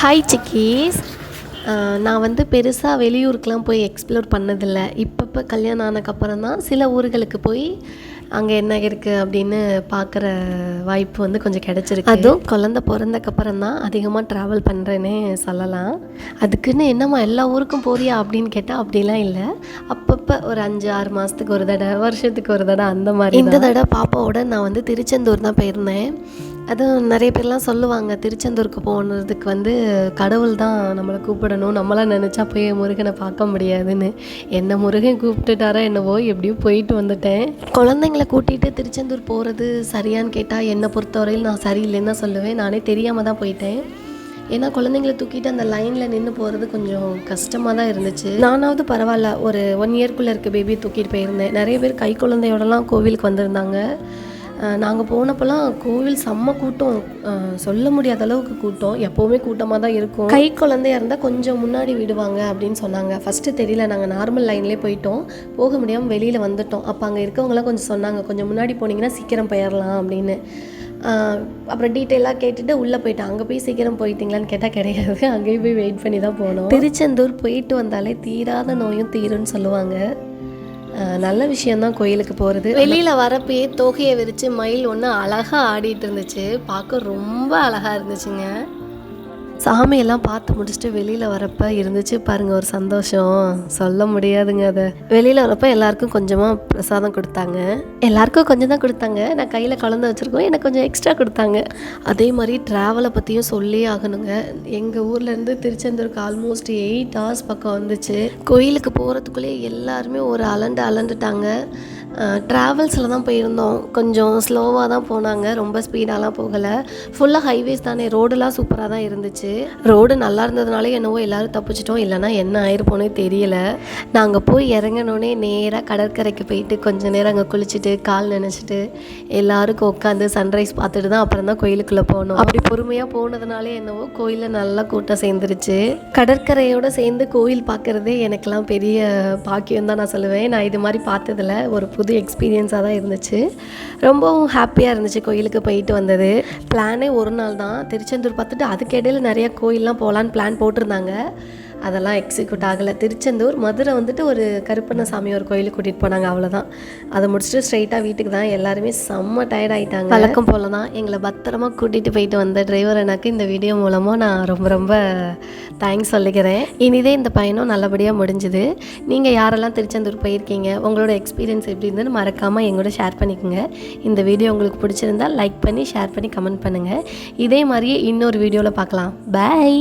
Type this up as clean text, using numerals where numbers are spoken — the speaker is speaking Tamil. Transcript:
ஹாய் சிக்கீஸ். நான் வந்து பெருசாக வெளியூருக்கெலாம் போய் எக்ஸ்ப்ளோர் பண்ணதில்லை. இப்போ கல்யாணம் ஆனதுக்கப்புறம் தான் சில ஊர்களுக்கு போய் அங்கே என்ன இருக்குது அப்படின்னு பார்க்குற வாய்ப்பு வந்து கொஞ்சம் கிடச்சிருக்கு. அதுவும் குழந்த பிறந்தக்கப்புறம் தான் அதிகமாக ட்ராவல் பண்ணுறேன்னே சொல்லலாம். அதுக்குன்னு என்னம்மா எல்லா ஊருக்கும் போறியா அப்படின்னு கேட்டால் அப்படிலாம் இல்லை. அப்பப்போ ஒரு 5-6 மாதத்துக்கு ஒரு தடவை, வருஷத்துக்கு ஒரு தடவை அந்த மாதிரி. இந்த தடவை பாப்பாவோட நான் வந்து திருச்செந்தூர் தான் போயிருந்தேன். அதுவும் நிறைய பேர்லாம் சொல்லுவாங்க, திருச்செந்தூருக்கு போனதுக்கு வந்து கடவுள் தான் நம்மளை கூப்பிடணும், நம்மளாம் நினச்சா போய் முருகனை பார்க்க முடியாதுன்னு. என்ன முருகன் கூப்பிட்டுட்டாரா என்னவோ, எப்படியும் போயிட்டு வந்துட்டேன். குழந்தைங்களை கூட்டிகிட்டு திருச்செந்தூர் போகிறது சரியான்னு கேட்டால் என்னை பொறுத்தவரையில் நான் சரியில்லைன்னு தான் சொல்லுவேன். நானே தெரியாமல் தான் போயிட்டேன். ஏன்னா குழந்தைங்களை தூக்கிட்டு அந்த லைனில் நின்று போகிறது கொஞ்சம் கஷ்டமாக தான் இருந்துச்சு. நானாவது பரவாயில்ல, ஒரு 1 இயர்க்குள்ளே இருக்க பேபியை தூக்கிட்டு போயிருந்தேன். நிறைய பேர் கை குழந்தையோடலாம் கோவிலுக்கு வந்திருந்தாங்க. நாங்கள் போனப்போலாம் கோவில் செம்ம கூட்டம், சொல்ல முடியாத அளவுக்கு கூட்டம். எப்போவுமே கூட்டமாக தான் இருக்கும். கை குழந்தையாக இருந்தால் கொஞ்சம் முன்னாடி விடுவாங்க அப்படின்னு சொன்னாங்க. ஃபஸ்ட்டு தெரியல, நாங்கள் நார்மல் லைன்லேயே போயிட்டோம். போக முடியாமல் வெளியில் வந்துட்டோம். அப்போ அங்கே இருக்கவங்களாம் கொஞ்சம் சொன்னாங்க, கொஞ்சம் முன்னாடி போனீங்கன்னா சீக்கிரம் போயிடலாம் அப்படின்னு. அப்புறம் டீட்டெயிலாக கேட்டுட்டு உள்ளே போயிட்டேன். அங்கே போய் சீக்கிரம் போயிட்டீங்களான்னு கேட்டால் கிடையாது, அங்கேயும் போய் வெயிட் பண்ணி தான் போனோம். திருச்செந்தூர் போயிட்டு வந்தாலே தீராத நோயும் தீரும்னு சொல்லுவாங்க. நல்ல விஷயந்தான் கோயிலுக்கு போகிறது. வெளியில் வரப்பே தோகையை விரித்து மயில் ஒன்று அழகாக ஆடிட்டு இருந்துச்சு. பார்க்க ரொம்ப அழகாக இருந்துச்சுங்க. சாமியெல்லாம் பார்த்து முடிச்சுட்டு வெளியில் வரப்போ இருந்துச்சு பாருங்கள் ஒரு சந்தோஷம், சொல்ல முடியாதுங்க. அதை வெளியில் வரப்போ எல்லாருக்கும் கொஞ்சமாக பிரசாதம் கொடுத்தாங்க. எல்லாருக்கும் கொஞ்சம் தான் கொடுத்தாங்க. நான் கையில் குழந்தை வச்சுருக்கோம், எனக்கு கொஞ்சம் எக்ஸ்ட்ரா கொடுத்தாங்க. அதே மாதிரி ட்ராவலை பற்றியும் சொல்லி ஆகணுங்க. எங்கள் ஊர்லேருந்து திருச்செந்தூருக்கு ஆல்மோஸ்ட் 8 hours பக்கம் வந்துச்சு. கோயிலுக்கு போகிறதுக்குள்ளேயே எல்லாருமே ஒரு அலண்டுட்டாங்க. ட்ராவல்ஸில் தான் போயிருந்தோம். கொஞ்சம் ஸ்லோவாக தான் போனாங்க, ரொம்ப ஸ்பீடாலாம் போகலை. ஃபுல்லாக ஹைவேஸ் தானே, ரோடெலாம் சூப்பராக தான் இருந்துச்சு. ரோடு நல்லா இருந்ததுனாலே என்னவோ எல்லோரும் தப்பிச்சிட்டோம், இல்லைனா என்ன ஆயிருப்போனே தெரியல. நாங்கள் போய் இறங்கினோடனே நேராக கடற்கரைக்கு போயிட்டு கொஞ்சம் நேரம் அங்கே குளிச்சுட்டு கால் நினச்சிட்டு எல்லாருக்கும் உட்காந்து சன்ரைஸ் பார்த்துட்டு தான் அப்புறம் தான் கோயிலுக்குள்ளே போனோம். அப்படி பொறுமையாக போனதுனாலே என்னவோ கோயிலில் நல்லா கூட்டம் சேர்ந்துருச்சு. கடற்கரையோடு சேர்ந்து கோயில் பார்க்குறதே எனக்கெல்லாம் பெரிய பாக்கியம் தான் நான் சொல்லுவேன். நான் இது மாதிரி பார்த்ததில்ல, ஒரு புது எக்ஸ்பீரியன்ஸாக தான் இருந்துச்சு. ரொம்பவும் ஹாப்பியாக இருந்துச்சு கோயிலுக்கு போயிட்டு வந்தது. பிளானே ஒரு நாள் தான், திருச்செந்தூர் பார்த்துட்டு அதுக்கிடையில் நிறையா கோயிலெலாம் போகலான்னு பிளான் போட்டிருந்தாங்க. அதெல்லாம் எக்ஸிக்யூட் ஆகலை. திருச்செந்தூர், மதுரை வந்துட்டு ஒரு கருப்பண்ணசாமி ஒரு கோயிலுக்கு கூட்டிகிட்டு போனாங்க, அவ்வளோதான். அதை முடிச்சுட்டு ஸ்ட்ரைட்டாக வீட்டுக்கு தான். எல்லாருமே செம்ம டயர்ட் ஆகிட்டாங்க. வழக்கம் போல தான் எங்களை பத்திரமா கூட்டிகிட்டு போயிட்டு வந்த டிரைவர் எனக்கு இந்த வீடியோ மூலமாக நான் ரொம்ப ரொம்ப தேங்க்ஸ் சொல்லிக்கிறேன். இனிதே இந்த பயணம் நல்லபடியாக முடிஞ்சுது. நீங்கள் யாரெல்லாம் திருச்செந்தூர் போயிருக்கீங்க, உங்களோட எக்ஸ்பீரியன்ஸ் எப்படி இருந்துன்னு மறக்காமல் எங்களோட ஷேர் பண்ணிக்கோங்க. இந்த வீடியோ உங்களுக்கு பிடிச்சிருந்தால் லைக் பண்ணி ஷேர் பண்ணி கமெண்ட் பண்ணுங்கள். இதே மாதிரியே இன்னொரு வீடியோவில் பார்க்கலாம். பாய்.